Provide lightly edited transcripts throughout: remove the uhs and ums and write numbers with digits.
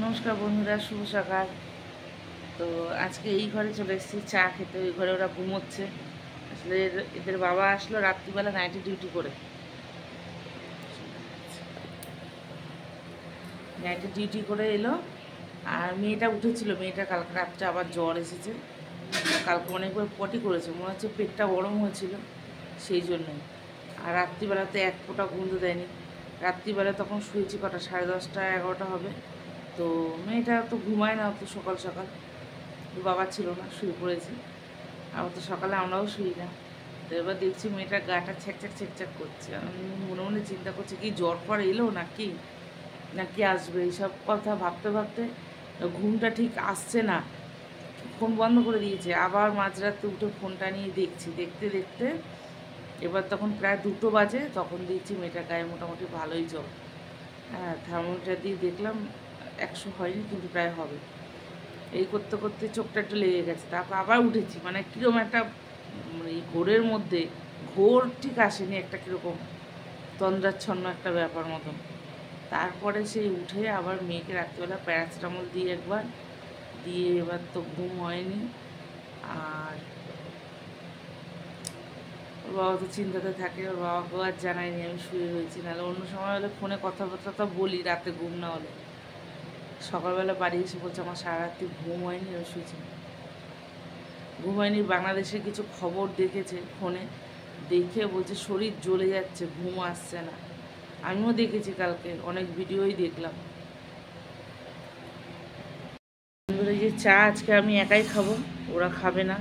নমস্কার বন্ধুরা, শুভ সকাল। তো আজকে এই ঘরে চলে এসেছি চা খেতে। ওই ঘরে ওরা ঘুমোচ্ছে। আসলে এদের বাবা আসলো রাত্রিবেলা নাইটে ডিউটি করে, এলো। আর মেয়েটা উঠেছিল, মেয়েটা কালকে রাত্রে আবার জ্বর এসেছে। কালকে অনেকবার পটি করেছে, মনে হচ্ছে পেটটা গরম হয়েছিল সেই জন্যই। আর রাত্রিবেলাতে এক ফোঁটা ঘুম তো দেয়নি। রাত্রিবেলা তখন শুয়েছি কটা, 10:30 11টা হবে। তো মেয়েটা তো ঘুমায় না অত সকাল সকাল। বাবা ছিল না, শুয়ে পড়েছি। আবার তো সকালে আমরাও শুই না। তো এবার দেখছি মেয়েটার গাটা ছ্যাকছ্যাক করছে। আমি মনে মনে চিন্তা করছি কি জ্বর পর এলো নাকি নাকি আসবে, এইসব কথা ভাবতে ভাবতে ঘুমটা ঠিক আসছে না। ফোন বন্ধ করে দিয়েছে। আবার মাঝরাতে উঠে ফোনটা নিয়ে দেখছি, দেখতে দেখতে এবার তখন প্রায় 2টো বাজে। তখন দেখছি মেয়েটার গায়ে মোটামুটি ভালোই জ্বর। হ্যাঁ, থার্মোমিটার দিয়ে দেখলাম 100 হয়নি, কিন্তু প্রায় হবে। এই করতে করতে চোখটা একটু লেগে গেছে। তারপর আবার উঠেছি, মানে কীরকম একটা এই ঘোরের মধ্যে, ঘোর ঠিক আসেনি, একটা কীরকম তন্দ্রাচ্ছন্ন একটা ব্যাপার মতন। তারপরে সেই উঠে আবার মেয়েকে রাত্রিবেলা প্যারাসিটামল দিয়ে একবার দিয়ে এবার তো ঘুম হয়নি। আর ওর বাবা তো চিন্তাতে থাকে, ওর বাবাকেও আর জানায়নি আমি শুয়ে রয়েছি। নাহলে অন্য সময় হলে ফোনে কথাবার্তা তো বলি, রাতে ঘুম না হলে। সকালবেলা বাড়ি এসে বলছে আমার সারা রাত্রি ঘুম হয়নি, আমি শুয়েছি। ঘুম হয়নি। বাংলাদেশের কিছু খবর দেখেছে ফোনে, দেখে বলছে শরীর জ্বলে যাচ্ছে, ঘুম আসছে না। আমিও দেখেছি, কালকে অনেক ভিডিওই দেখলাম। এই যে চা আজকে আমি একাই খাবো, ওরা খাবে না।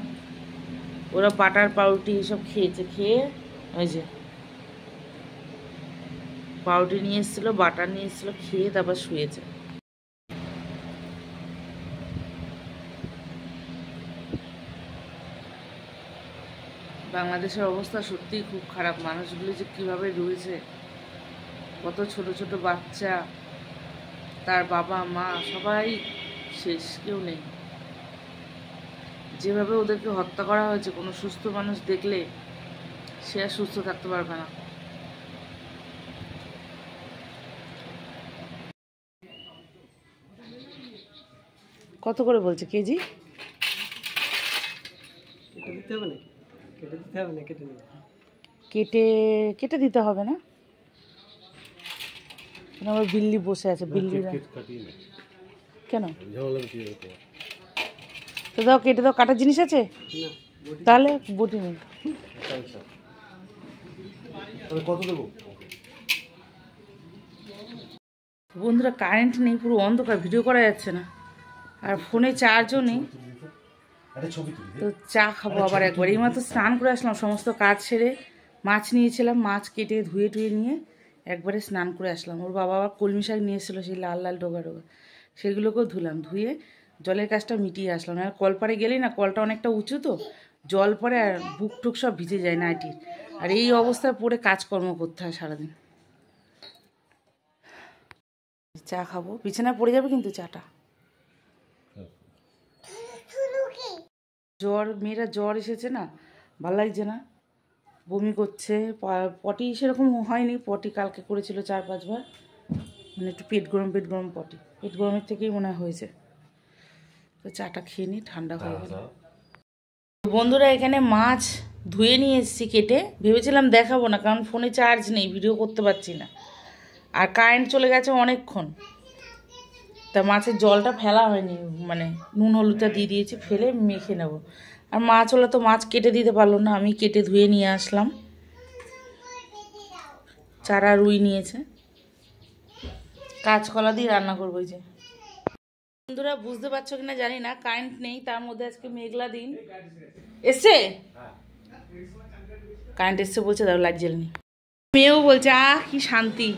ওরা বাটার পাউরুটি এসব খেয়েছে, খেয়ে ওই যে পাউরুটি নিয়ে এসেছিলো, বাটার নিয়ে এসেছিলো, খেয়ে তারপর শুয়েছে। বাংলাদেশের অবস্থা সত্যিই খুব খারাপ। মানুষগুলো যে কীভাবে রয়েছে, কত ছোট ছোট বাচ্চা, তার বাবা মা সবাই শেষ, কেউ নেই। যেভাবে ওদেরকে হত্যা করা হয়েছে, কোনো সুস্থ মানুষ দেখলে সে আর সুস্থ থাকতে পারবে না। কত করে বলছে কেজি? কেটে কেটে দিতে হবে না? আমার বিল্লি বসে আছে, বিল্লিরা কেন? তো দাও, কেটে দাও। কাটার জিনিস আছে তাহলে বটি নেই। কত দেবো? বন্ধুরা, কারেন্ট নেই, পুরো অন্ধকার, ভিডিও করা যাচ্ছে না। আর ফোনে চার্জও নেই। তো চা খাবো আবার একবার। এইমাত্র স্নান করে আসলাম, সমস্ত কাজ সেরে মাছ নিয়েছিলাম, মাছ কেটে ধুয়ে টুয়ে নিয়ে একবারে স্নান করে আসলাম। ওর বাবা আবার কলমি শাক নিয়ে এসেছিলো, সেই লাল লাল ডোগা ডোগা, সেগুলোকেও ধুলাম, ধুয়ে জলের কাজটা মিটিয়ে আসলাম। আর কলপাড়ে গেলেই না, কলটা অনেকটা উঁচু, তো জল পড়ে আর বুক টুক সব ভিজে যায় নাইটির। আর এই অবস্থায় পড়ে কাজকর্ম করতে হয় সারাদিন। চা খাবো, বিছানায় পড়ে যাবে কিন্তু চাটা। জ্বর, মেয়েরা জ্বর এসেছে না, ভালো লাগছে না, বমি করছে। পটি সেরকম হয়নি, পটি কালকে করেছিল 4-5 বার, মানে একটু পেট গরম পটি, পেট গরমের থেকেই মনে হয়েছে। তো চাটা খেয়ে নিই, ঠান্ডা হয়ে গেল। বন্ধুরা, এখানে মাছ ধুয়ে নিয়ে এসেছি কেটে। ভেবেছিলাম দেখাবো না, কারণ ফোনে চার্জ নেই, ভিডিও করতে পারছি না। আর কারেন্ট চলে গেছে অনেকক্ষণ, তা মাছের জলটা ফেলা হয়নি, মানে নুন হলুদটা দিয়ে দিয়েছি, ফেলে মেখে নেব। আর মাছ হলে তো মাছ কেটে দিতে পারলো না, আমি কেটে ধুয়ে নিয়ে আসলাম। চারা রুই নিয়েছে, কাঁচকলা দিয়ে রান্না করবো। যে বন্ধুরা, বুঝতে পারছো কিনা জানি না, কারেন্ট নেই, তার মধ্যে আজকে মেঘলা দিন। এসছে কারেন্ট, এসছে বলছে, দাও লাইট জ্বেলেনি। মেয়েও বলছে আহ কি শান্তি।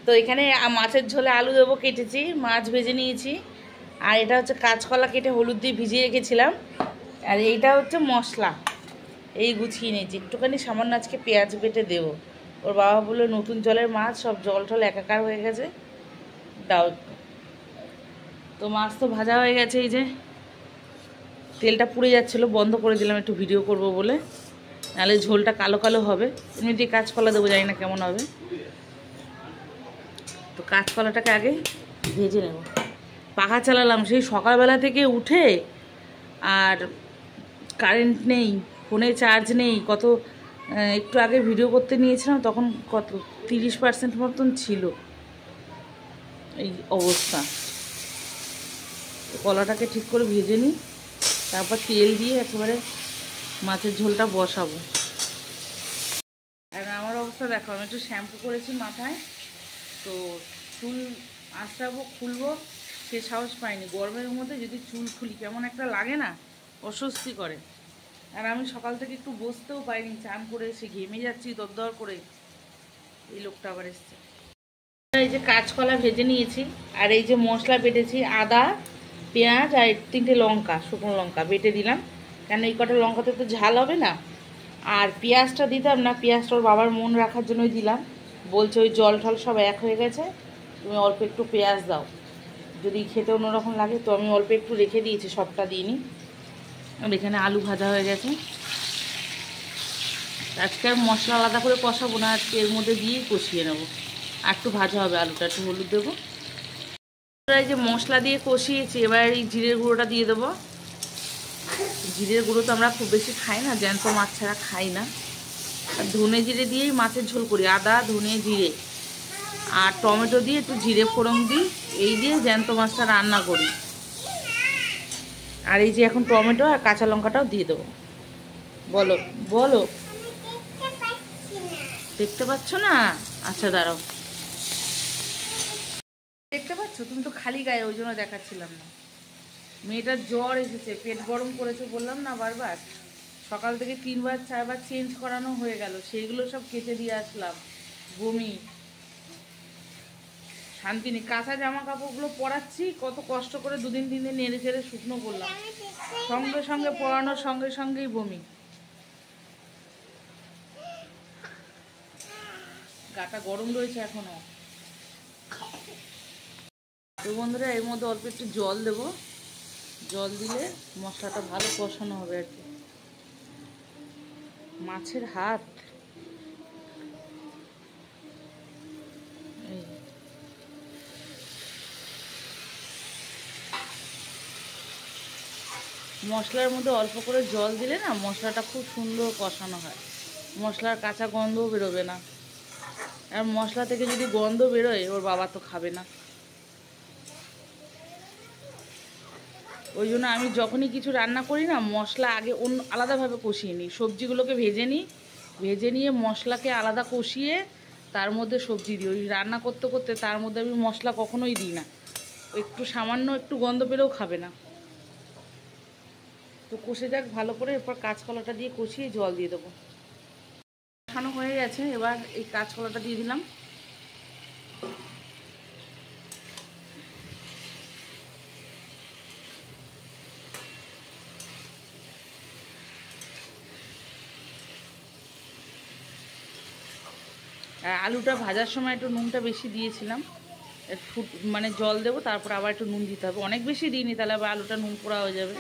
তো এখানে মাছের ঝোলে আলু দেবো, কেটেছি, মাছ ভেজে নিয়েছি। আর এটা হচ্ছে কাঁচকলা কেটে হলুদ দিয়ে ভিজিয়ে রেখেছিলাম। আর এইটা হচ্ছে মশলা, এই গুছিয়ে নিয়েছি। একটুখানি সামান্য আজকে পেঁয়াজ বেটে দেবো। ওর বাবা বললো নতুন জলের মাছ, সব জল টল একাকার হয়ে গেছে, দাও। তো মাছ তো ভাজা হয়ে গেছে, এই যে তেলটা পুড়ে যাচ্ছিলো, বন্ধ করে দিলাম একটু ভিডিও করব বলে, নাহলে ঝোলটা কালো কালো হবে। এমনি কাঁচকলা দেবো, জানি না কেমন হবে। তো কাঁচকলাটাকে আগে ভেজে নেব। পাখা চালালাম সেই সকালবেলা থেকে উঠে, আর কারেন্ট নেই, ফোনে চার্জ নেই। একটু আগে ভিডিও করতে নিয়েছিলাম, তখন 30% মতন ছিল। এই অবস্থা। কলাটাকে ঠিক করে ভেজে নিই, তারপর তেল দিয়ে একেবারে মাছের ঝোলটা বসাবো। আর আমার অবস্থা দেখো, আমি একটু শ্যাম্পু করেছি মাথায়, তো চুল আঁচড়াবো, খুলবো, সে সাহস পাইনি। গরমের মধ্যে যদি চুল খুলি কেমন একটা লাগে না, অস্বস্তি করে। আর আমি সকাল থেকে একটু বসতেও পাইনি, চান করে এসে ঘেমে যাচ্ছি দরদর করে। এই লোকটা আবার এসছে। এই যে কাঁচকলা ভেজে নিয়েছি, আর এই যে মশলা বেটেছি, আদা, পেঁয়াজ আর 3টে লঙ্কা, শুকনো লঙ্কা বেটে দিলাম, কেন এই কটা লঙ্কাতে তো ঝাল হবে না। আর পেঁয়াজটা দিতাম না, পেঁয়াজটা ওর বাবার মন রাখার জন্যই দিলাম। বলছে ওই জল ঠল সব এক হয়ে গেছে, তুমি অল্প একটু পেঁয়াজ দাও, যদি খেতে অন্যরকম লাগে। তো আমি অল্প একটু রেখে দিয়েছি, সবটা দিইনি। আর এখানে আলু ভাজা হয়ে গেছে। আজকে আর মশলা আলাদা করে কষাবো না, আজকে এর মধ্যে দিয়েই কষিয়ে নেবো। আর একটু ভাজা হবে আলুটা, একটু হলুদ দেবো। এই যে মশলা দিয়ে কষিয়েছি, এবার এই জিরের গুঁড়োটা দিয়ে দেবো। জিরের গুঁড়ো তো আমরা খুব বেশি খাই না, জ্যান্ত মাছ ছাড়া খাই না। আর ধনে জিরে দিয়েই মাছের ঝোল করি, আদা, ধনে, জিরে আর টমেটো দিয়ে একটু জিরে ফোড়ন দিই, এই দিয়ে জ্যান্ত মাছটা রান্না করি। আর এই যে এখন টমেটো আর কাঁচা লঙ্কাটাও দিয়ে দেবো। বলো বলো, দেখতে পাচ্ছ না? আচ্ছা দাঁড়াও, দেখতে পাচ্ছ? তুমি তো খালি গায়ে, ওই জন্য দেখাচ্ছিলাম না। মেয়েটার জ্বর এসেছে, পেট গরম করেছে, বললাম না বারবার। সকাল থেকে 3বার 4বার চেঞ্জ করানো হয়ে গেল, সেইগুলো সব কেটে দিয়ে আসলাম। বমি, শান্তি নেই। কাঁচা জামা কাপড়গুলো পরাচ্ছি, কত কষ্ট করে 2 দিন 3 দিন নেড়ে চেড়ে শুকনো করলাম, সঙ্গে সঙ্গে পরানোর সঙ্গে সঙ্গেই বমি। গাটা গরম রয়েছে এখনো। তো বন্ধুরা, এর মধ্যে অল্প একটু জল দেব, জল দিলে মশলাটা ভালো কষানো হবে আর কি। মাছের হাত, মশলার মধ্যে অল্প করে জল দিলে না মশলাটা খুব সুন্দর কষানো হয়, মশলার কাঁচা গন্ধও বেরোবে না। আর মশলা থেকে যদি গন্ধ বেরোয়, ওর বাবা তো খাবে না। ওই জন্য আমি যখনই কিছু রান্না করি না, মশলা আগে অন্য আলাদাভাবে কষিয়ে নিই, সবজিগুলোকে ভেজে নিই, ভেজে নিয়ে মশলাকে আলাদা কষিয়ে তার মধ্যে সবজি দিই। ওই রান্না করতে করতে তার মধ্যে আমি মশলা কখনোই দিই না, একটু সামান্য একটু গন্ধ পেলেও খাবে না। তো কষে যাক ভালো করে, এরপর কাঁচকলাটা দিয়ে কষিয়ে জল দিয়ে দেবো। কষানো হয়ে গেছে, এবার এই কাঁচকলাটা দিয়ে দিলাম। আর আলুটা ভাজার সময় একটু নুনটা বেশি দিয়েছিলাম, মানে জল দেবো, তারপর আবার একটু নুন দিতে হবে। অনেক বেশি দিইনি, তাহলে আবার আলুটা নুন পোড়া হয়ে যাবে।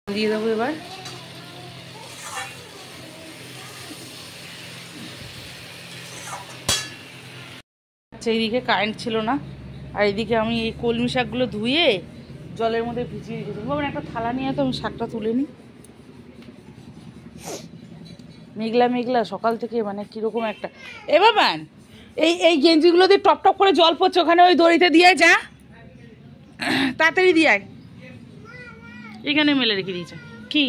দিয়ে দেবো এবার। আচ্ছা, এইদিকে কারেন্ট ছিল না, আর এইদিকে আমি এই কলমি শাকগুলো ধুয়ে জলের মধ্যে ভিজিয়ে রেখেছি। বাবা একটা থালা নিয়ে তো আমি শাকটা তুলে নিই। মেঘলা মেঘলা সকাল থেকে, মানে কীরকম একটা। এ বাবান, এই গেঞ্জিগুলো দিয়ে টপ টপ করে জল পড়ছে, ওখানে ওই দড়িতে দিয়ে যা, তাড়াতাড়ি দিয়ে আয়। এখানে মেলে রেখে দিয়েছে কি?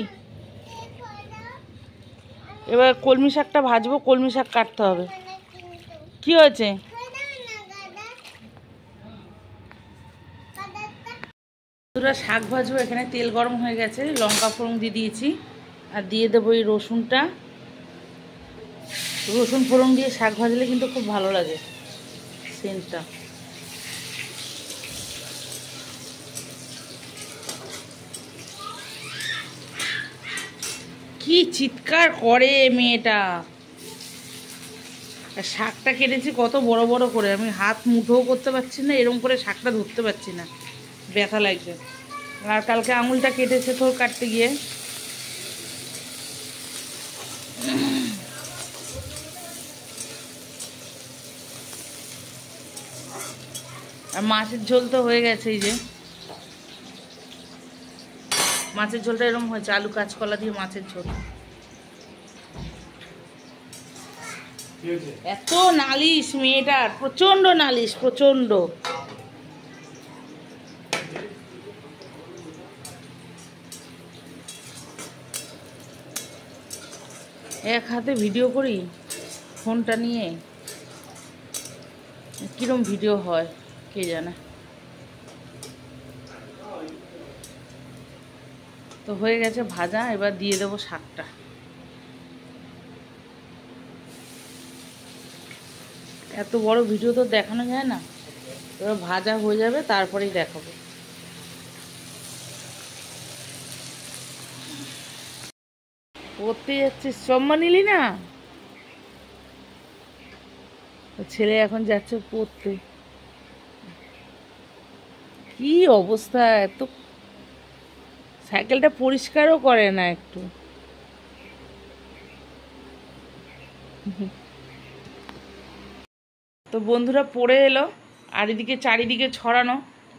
এবার কলমি শাকটা ভাজবো, কলমি শাক কাটতে হবে। কি হয়েছে? শাক ভাজবো, এখানে তেল গরম হয়ে গেছে, লঙ্কা ফোড়ন দিয়ে দিয়েছি, আর দিয়ে দেবো এই রসুনটা। রসুন ফোড়ন দিয়ে শাক ভাজলে কিন্তু খুব ভালো লাগে সেন্টটা। কি চিৎকার করে মেয়েটা। শাকটা কেটেছি কত বড় বড় করে, আমি হাত মুঠোও করতে পারছি না, এরকম করে শাকটা ধরতে পারছি না, ব্যথা লাগছে। আর কালকে আঙুলটা কেটেছে তোর কাটতে গিয়ে। আর মাছের ঝোল তো হয়ে গেছে। এই যে মাছের ঝোলটা এরকম হয়েছে, আলু কাঁচকলা দিয়ে মাছের ঝোল। এত নালিশ মেয়েটার, প্রচন্ড নালিশ, প্রচন্ড। এক হাতে ভিডিও করি ফোনটা নিয়ে, কিরম ভিডিও হয় কে জানে। তো হয়ে গেছে ভাজা, এবার দিয়ে দেবো শাকটা। এত বড় ভিডিও তো দেখানো যায় না, এবার ভাজা হয়ে যাবে তারপরেই দেখাবো। পড়তে যাচ্ছিস, সম্মা নিলি না? ছেলে এখন যাচ্ছে পড়তে। কি অবস্থা, এত সাইকেলটা পরিষ্কারও করে না একটু। তো বন্ধুরা পড়ে এলো, আর এদিকে চারিদিকে ছড়ানো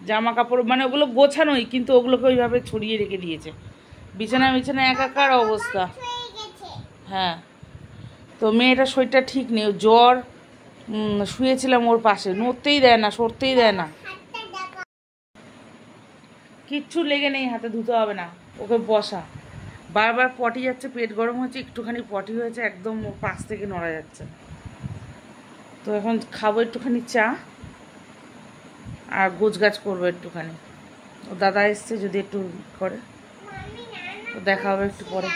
জামা কাপড়, মানে ওগুলো গোছানোই, কিন্তু ওগুলোকে ওইভাবে ছড়িয়ে রেখে দিয়েছে। বিছানা বিছানা একাকার অবস্থা। হ্যাঁ, তো মেয়েটার শরীরটা ঠিক নেই, জ্বর। শুয়েছিলাম ওর পাশে, নড়তেই দেয় না, সরতেই দেয় না। কিচ্ছু লেগে নেই, হাতে ধুতে হবে না, ওকে বসা। বারবার পটি যাচ্ছে, পেট গরম হচ্ছে, একটুখানি পটি হয়েছে, একদম পাশ থেকে নড়া যাচ্ছে। তো এখন খাবো একটুখানি চা, আর গোছগাছ করবো একটুখানি। ও দাদা এসছে, যদি একটু করে তো দেখা হবে একটু পরে।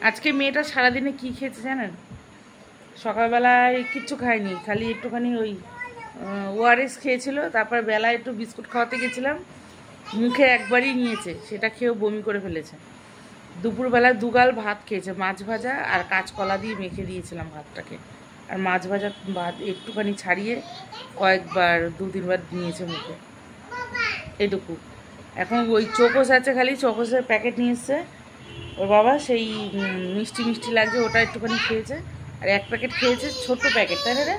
আজকে মেয়েটা সারাদিনে কি খেয়েছে জানেন? সকালবেলায় কিচ্ছু খায়নি, খালি একটুখানি ওই ওআরএস খেয়েছিল। তারপর বেলায় একটু বিস্কুট খাওয়াতে গেছিলাম, মুখে একবারই নিয়েছে, সেটা খেয়েও বমি করে ফেলেছে। দুপুরবেলায় দুগাল ভাত খেয়েছে, মাছ ভাজা আর কাঁচকলা দিয়ে মেখে দিয়েছিলাম ভাতটাকে, আর মাছ ভাজা ভাত একটুখানি ছাড়িয়ে কয়েকবার 2-3 বার নিয়েছে মুখে, এটুকু। এখন ওই চোকোস আছে, খালি চোকোসের প্যাকেট নিয়ে এসছে ওর বাবা, সেই মিষ্টি মিষ্টি লাগছে, ওটা একটুখানি খেয়েছে। আর 1 প্যাকেট খেয়েছে, ছোট্ট প্যাকেট, তাই না রে?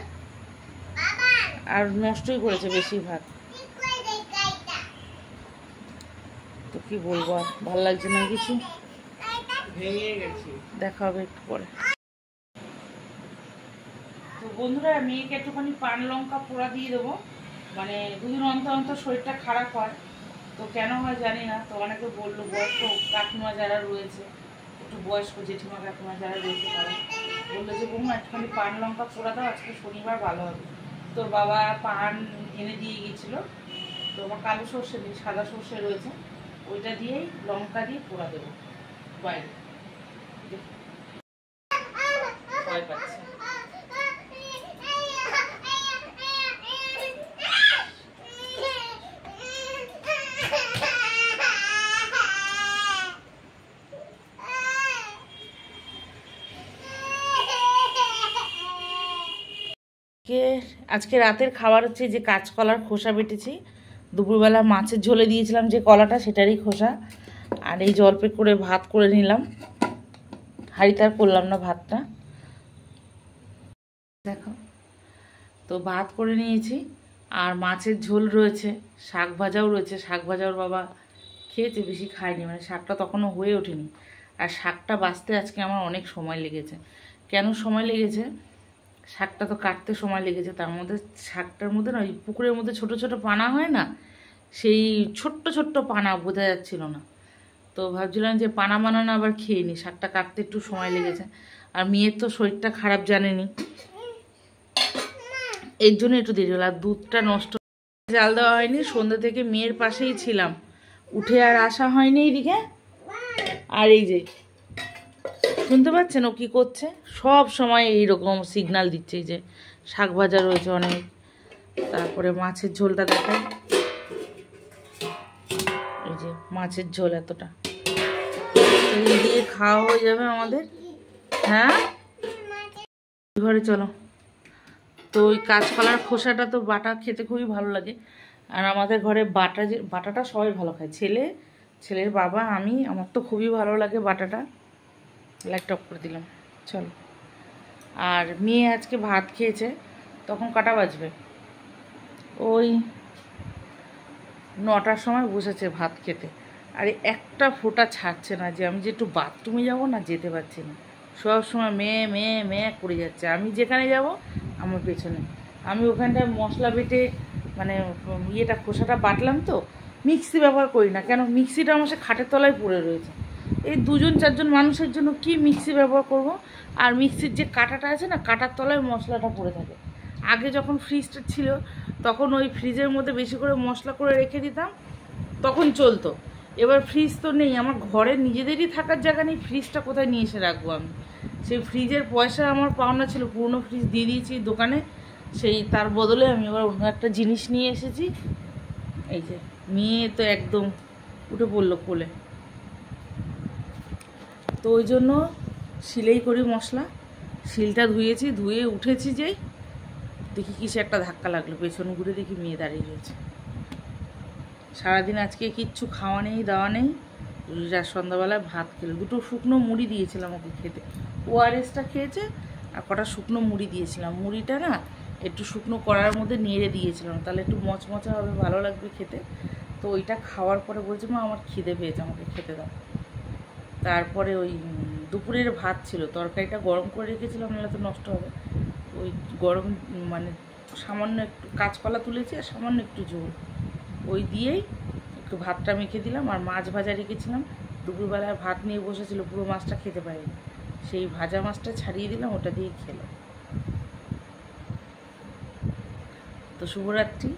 আর নষ্টই করেছে বেশিরভাগ। তো কি বলবো, আর ভালো লাগছে না কিছু, দেখা হবে একটু পরে। তো বন্ধুরা, মেয়েকে একটুখানি পান লঙ্কা পোড়া দিয়ে দেবো, মানে 2 দিন অন্তর অন্তর শরীরটা খারাপ হয়। তো কেন হয় জানি না, তো অনেকে বললো, বয়স্ক কাকিমা যারা রয়েছে, একটু বয়স্ক জেঠিমা কাকিমা যারা রয়েছে, তারা বললো যে বৌমা একটুখানি পান লঙ্কা পোড়া দাও, আজকে শনিবার, ভালো হবে। তোর বাবা পান এনে দিয়ে গিয়েছিলো, তো আমার কালো সর্ষে দিয়ে, সাদা সর্ষে রয়েছে, ওইটা দিয়েই লঙ্কা দিয়ে পোড়া দেবো বাইরে। ভয় পাচ্ছে। আজকে রাতের খাবার হচ্ছে যে কাঁচকলার খোসা বেটেছি, দুপুরবেলা মাছের ঝোলে দিয়েছিলাম যে কলাটা, সেটারই খোসা। আর এই জলপে করে ভাত করে নিলাম, হাঁড়িতে আর করলাম না ভাতটা, দেখো। তো ভাত করে নিয়েছি, আর মাছের ঝোল রয়েছে, শাক ভাজাও রয়েছে। শাক ভাজা ওর বাবা খেয়েছে, বেশি খায়নি, মানে শাকটা তখনও হয়ে ওঠেনি। আর শাকটা বাছতে আজকে আমার অনেক সময় লেগেছে। কেন সময় লেগেছে? শাকটা তো কাটতে সময় লেগেছে, তার মধ্যে শাকটার মধ্যে না, ওই পুকুরের মধ্যে ছোট ছোট পানা হয় না, সেই ছোট্ট ছোট্ট পানা বোঝা যাচ্ছিল না। তো ভাবছিলাম যে পানা বানানো আবার খেয়ে নি, শাকটা কাটতে একটু সময় লেগেছে। আর মেয়ের তো শরীরটা খারাপ জানেনি, এর জন্য একটু দেরি হলো। আর দুধটা নষ্ট, জাল দেওয়া হয়নি, সন্ধ্যা থেকে মেয়ের পাশেই ছিলাম, উঠে আর আসা হয়নি এইদিকে। আর এই যে শুনতে পাচ্ছেন ও কি করছে, সব সময় এইরকম সিগন্যাল দিচ্ছে। এই যে শাক ভাজা রয়েছে অনেক, তারপরে মাছের ঝোলটা দেখাই, এই যে মাছের ঝোল এতটা, এই দিয়ে খাওয়া হয়ে যাবে আমাদের। হ্যাঁ, ঘরে চলো। তো ওই কাঁচকলার খোসাটা তো বাটা খেতে খুবই ভালো লাগে, আর আমাদের ঘরে বাটাটা সবাই ভালো খায়, ছেলের বাবা, আমি, আমার তো খুবই ভালো লাগে বাটাটা। লাইটটা অফ করে দিলাম, চলো। আর মেয়ে আজকে ভাত খেয়েছে, তখন কটা বাজবে, ওই 9টার সময় বসেছে ভাত খেতে, আর একটা ফোঁটা ছাড়ছে না যে আমি যে একটু বাথরুমে যাবো না, যেতে পারছি না। সব সময় মেয়ে করে যাচ্ছে। আমি যেখানে যাব আমার পেছনে। আমি ওখানটায় মশলা বেটে মানে ইয়েটা খোসাটা বাটলাম, তো মিক্সি ব্যবহার করি না। কেন, মিক্সিটা আমার সে খাটের তলায় পড়ে রয়েছে। এই 2-4জন মানুষের জন্য কি মিক্সি ব্যবহার করব? আর মিক্সির যে কাঁটাটা আছে না, কাঁটার তলায় মশলাটা পড়ে থাকে। আগে যখন ফ্রিজটা ছিল তখন ওই ফ্রিজের মধ্যে বেশি করে মশলা করে রেখে দিতাম, তখন চলতো। এবার ফ্রিজ তো নেই, আমার ঘরে নিজেদেরই থাকার জায়গা নেই, ফ্রিজটা কোথায় নিয়ে এসে রাখবো আমি? সেই ফ্রিজের পয়সা আমার পাওনা ছিল, পুরনো ফ্রিজ দিয়ে দিয়েছি দোকানে, সেই তার বদলে আমি এবার অন্য একটা জিনিস নিয়ে এসেছি। এই যে মেয়ে তো একদম উঠে পড়লো কোলে। তো ওই জন্য শিলেই করি মশলা। শিলটা ধুয়েছি, ধুয়ে উঠেছি, যেই দেখি কিসে একটা ধাক্কা লাগলো, পেছন ঘুরে দেখি মেয়ে দাঁড়িয়ে রয়েছে। সারাদিন আজকে কিচ্ছু খাওয়া নেই, দাওয়া নেই। সন্ধ্যাবেলায় ভাত খেলো, 2টো শুকনো মুড়ি দিয়েছিলাম ওকে খেতে। ওআরএসটা খেয়েছে, আর কটা শুকনো মুড়ি দিয়েছিলাম। মুড়িটা না একটু শুকনো কড়ার মধ্যে নেড়ে দিয়েছিলাম, তাহলে একটু মচমচা হবে, ভালো লাগবে খেতে। তো ওইটা খাওয়ার পরে বলছে, মা আমার খিদে পেয়েছে, আমাকে খেতে দাও। তারপরে ওই দুপুরের ভাত ছিল, তরকারিটা গরম করে রেখেছিলাম, নাহলে তো নষ্ট হবে। ওই গরম মানে সামান্য একটু কাঁচকলা তুলেছি আর সামান্য একটু ঝোল, ওই দিয়েই একটু ভাতটা মেখে দিলাম। আর মাছ ভাজা রেখেছিলাম, দুপুরবেলায় ভাত নিয়ে বসেছিল, পুরো মাছটা খেতে পারিনি, সেই ভাজা মাছটা ছাড়িয়ে দিলাম, ওটা দিয়েই খেলো। তো শুভরাত্রি,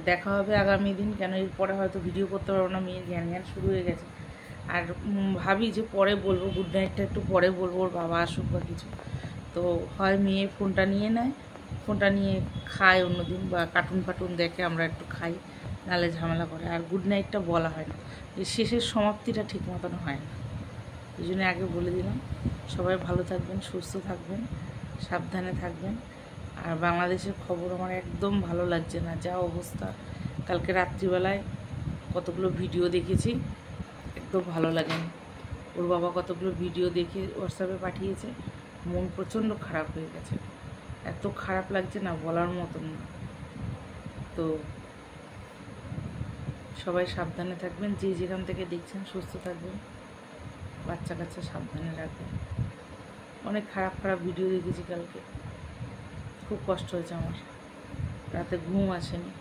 দেখা হবে আগামী দিন। কেন এরপরে হয়তো ভিডিও করতে পারবো না, মেয়ের জ্ঞান শুরু হয়ে গেছে। আর ভাবি যে পরে বলবো, গুড নাইটটা একটু পরে বলবো, ওর বাবা আসুক বা কিছু। তো হয় মেয়ে ফোনটা নিয়ে নেয়, ফোনটা নিয়ে খায় অন্যদিন, বা কার্টুন ফাটুন দেখে, আমরা একটু খাই, নাহলে ঝামেলা করে। আর গুড নাইটটা বলা হয় না, এই শেষের সমাপ্তিটা ঠিক মতন হয় না। এই জন্য আগে বলে দিলাম। সবাই ভালো থাকবেন, সুস্থ থাকবেন, সাবধানে থাকবেন। আর বাংলাদেশের খবর আমার একদম ভালো লাগছে না, যা অবস্থা। কালকে রাত্রিবেলায় কতগুলো ভিডিও দেখেছি, একদম ভালো লাগেনি। ওর বাবা কতগুলো ভিডিও দেখে হোয়াটসঅ্যাপে পাঠিয়েছে, মন প্রচণ্ড খারাপ হয়ে গেছে। এত খারাপ লাগছে না, বলার মতন না। তো সবাই সাবধানে থাকবেন, যে যেখান থেকে দেখছেন সুস্থ থাকবেন, বাচ্চা কাচ্চা সাবধানে রাখবেন। অনেক খারাপ খারাপ ভিডিও দেখেছি কালকে, খুব কষ্ট হয়েছে আমার, রাতে ঘুম আসেনি।